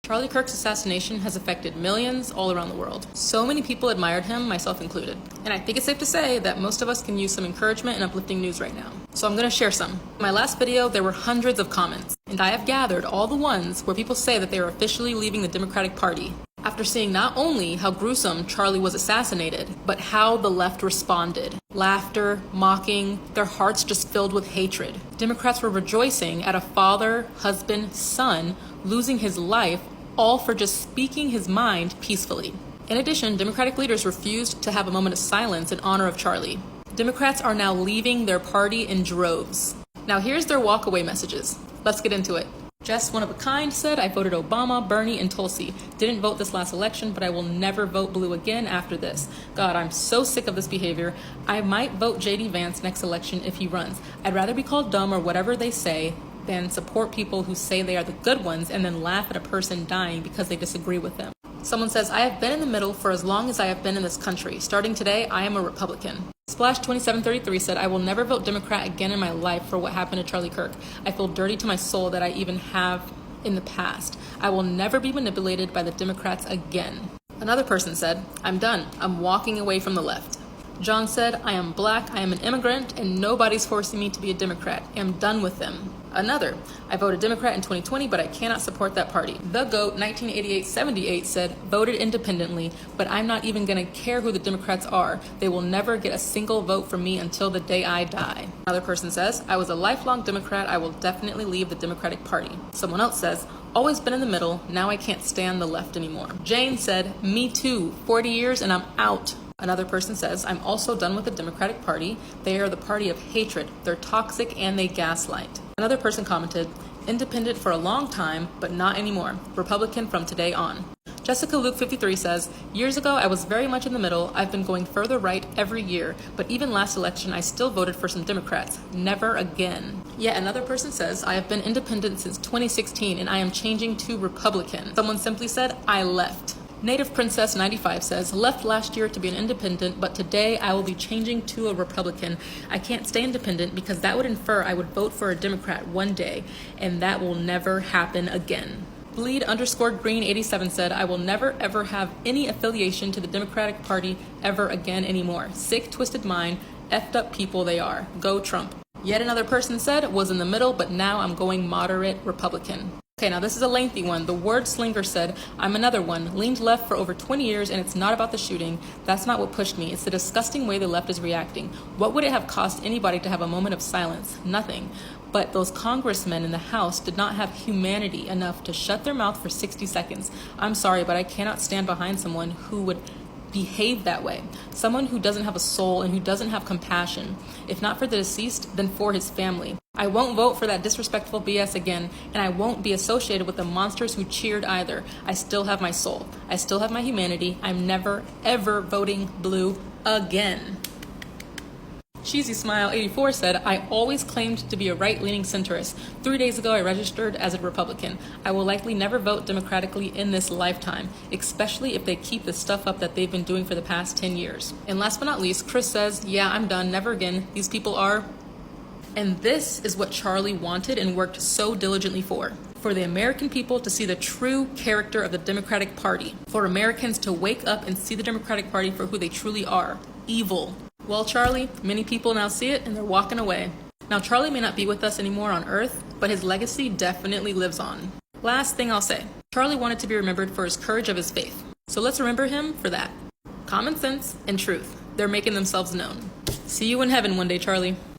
Charlie Kirk's assassination has affected millions all around the world. So many people admired him, myself included. And I think it's safe to say that most of us can use some encouragement and uplifting news right now. So I'm gonna share some. In my last video, there were hundreds of comments, and I have gathered all the ones where people say that they are officially leaving the Democratic Party after seeing not only how gruesome Charlie was assassinated, but how the left responded. Laughter, mocking, their hearts just filled with hatred. Democrats were rejoicing at a father, husband, son losing his life, all for just speaking his mind peacefully. In addition, Democratic leaders refused to have a moment of silence in honor of Charlie. Democrats are now leaving their party in droves. Now here's their walkaway messages. Let's get into it. Jess, one of a kind, said, I voted Obama, Bernie, and Tulsi. Didn't vote this last election, but I will never vote blue again after this. God, I'm so sick of this behavior. I might vote J.D. Vance next election if he runs. I'd rather be called dumb or whatever they say than support people who say they are the good ones and then laugh at a person dying because they disagree with them. Someone says, I have been in the middle for as long as I have been in this country. Starting today, I am a Republican. Splash2733 said, I will never vote Democrat again in my life for what happened to Charlie Kirk. I feel dirty to my soul that I even have in the past. I will never be manipulated by the Democrats again. Another person said, I'm done. I'm walking away from the left. John said, I am black, I am an immigrant, and nobody's forcing me to be a Democrat. I'm done with them. Another, I voted Democrat in 2020, but I cannot support that party. The GOAT 1988-78 said, voted independently, but I'm not even gonna care who the Democrats are. They will never get a single vote from me until the day I die. Another person says, I was a lifelong Democrat, I will definitely leave the Democratic Party. Someone else says, always been in the middle, now I can't stand the left anymore. Jane said, me too, 40 years and I'm out. Another person says, I'm also done with the Democratic Party. They are the party of hatred. They're toxic and they gaslight. Another person commented, independent for a long time, but not anymore. Republican from today on. Jessica Luke 53 says, years ago I was very much in the middle. I've been going further right every year, but even last election I still voted for some Democrats. Never again. Yet another person says, I have been independent since 2016 and I am changing to Republican. Someone simply said, I left. Native Princess 95 says, left last year to be an independent, but today I will be changing to a Republican. I can't stay independent because that would infer I would vote for a Democrat one day, and that will never happen again. Bleed_Green 87 said, I will never ever have any affiliation to the Democratic Party ever again anymore. Sick, twisted mind, effed up people they are. Go Trump. Yet another person said, was in the middle, but now I'm going moderate Republican. Okay, now this is a lengthy one. The word slinger said, I'm another one, leaned left for over 20 years and it's not about the shooting. That's not what pushed me. It's the disgusting way the left is reacting. What would it have cost anybody to have a moment of silence? Nothing. But those congressmen in the House did not have humanity enough to shut their mouth for 60 seconds. I'm sorry, but I cannot stand behind someone who would behave that way. Someone who doesn't have a soul and who doesn't have compassion. If not for the deceased, then for his family. I won't vote for that disrespectful BS again, and I won't be associated with the monsters who cheered either. I still have my soul. I still have my humanity. I'm never, ever voting blue again. Cheesy Smile 84 said, I always claimed to be a right-leaning centrist. 3 days ago, I registered as a Republican. I will likely never vote democratically in this lifetime, especially if they keep the stuff up that they've been doing for the past 10 years. And last but not least, Chris says, yeah, I'm done. Never again. These people are... And this is what Charlie wanted and worked so diligently for the American people to see the true character of the Democratic Party, for Americans to wake up and see the Democratic Party for who they truly are, evil. Well, Charlie, many people now see it and they're walking away. Now, Charlie may not be with us anymore on Earth, but his legacy definitely lives on. Last thing I'll say, Charlie wanted to be remembered for his courage of his faith. So let's remember him for that. Common sense and truth, they're making themselves known. See you in heaven one day, Charlie.